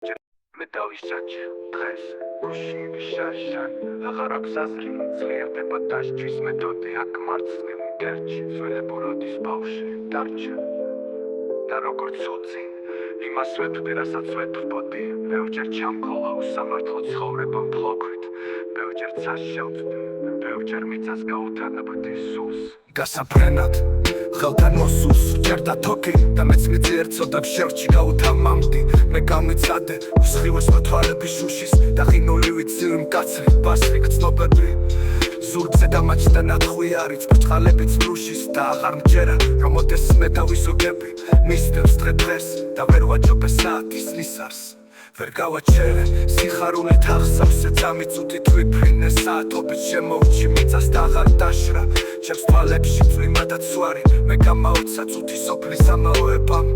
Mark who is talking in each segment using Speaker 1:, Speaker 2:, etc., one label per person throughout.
Speaker 1: Metałiszczać dres, musimy szaszan Agharabsasli, zlierdepa daszczyś metody Jak marcnym terci, zwyle porody spałszy Darcie, darogor cudzin Ima svet pirasat svet w body Bełdzier ciamkola usamartlo ცხოვრებამ ფლოქვით Bełdzier წაშევთ, bełdzier მიწას გაუთანაბრდი სულს გასაფრენად ხელთან მოსულს ვჭერდა თოკი და მეც მიძიერწოდა შერჩი გაუთამამდი მე გამიცადე უსხივეს მოთვალების შუშის და ხინული ვიცი მკაცრი ბასრი გწნობები ზურგზე დამაჩნდა ნათხვი არის ბრჭყალებით ბრუშის და აღარ მჯერა რომ ოდეს მე დავიზოგები მისდევს დღე-დღეს და ვერ ვაჯობე საათის ნისარს ვერ გავაჩერე სიხარულით ახსავსე წამიწუთით ვიფრინე საათობით შემოვრჩი მიწას და აღარ დაშრა ჩემს თვალებში წვიმადაც ვარი მე გამაოცა წუთი სოფლის ამაოებამ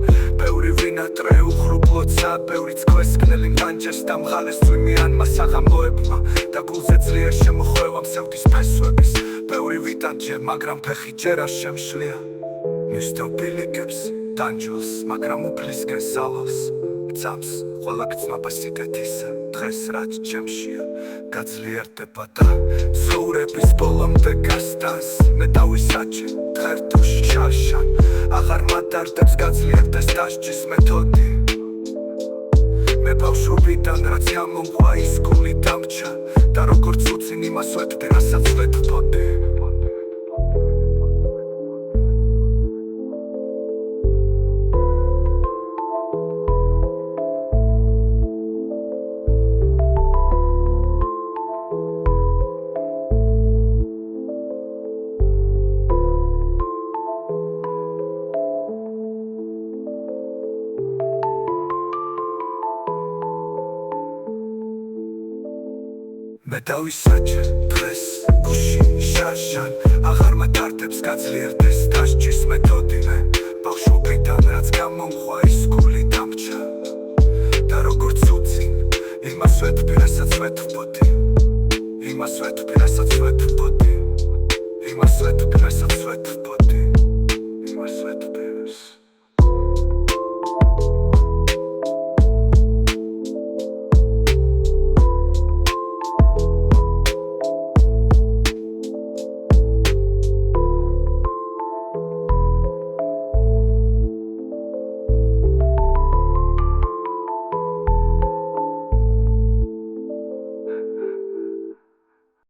Speaker 1: ბევრი ვინატრე უხრუპლოცა ბევრი ცქვესკნელი განჯეს და მღალეს წვიმიანმა საღამოებმა და გულზე ძლიერ შემოხვევა მსევდის ფესვების ბევრი ვიტანჯე მაგრამ ფეხი ჯერ არ შემშლია მისდევ ბილიკებს დანჯოს მაგრამ უფლისკენ სალოს წამს ყველა გწმობა სიკეთისა დღეს რაც ჩემშია გაძლიერდება და ცხოვრების ბოლომდე გასტანს მე დავისაჯე ღერთოში შაშან აღარ მატარდებს გაძლიერდეს დასჯის მეთოდი მე ბავშვობიდან რაც ამომყვა ის გული დამჭა და როგორც უცინ იმას ვეთდე რასაც ვეთბოდი მე დავისაჯე დღეს გუში შაშან აღარ მატარდებს გაძლიერდეს დასჯის მეთოდი მე ბავშვობიდან რაც გამომყვა ის გული დამჭა და როგორც უცინ იმას ვეთბი რასაც ვეთბოდი იმას ვეთბი რასაც ვეთბოდი იმას ვეთბი რასაც ვეთბოდი იმას ვეთბი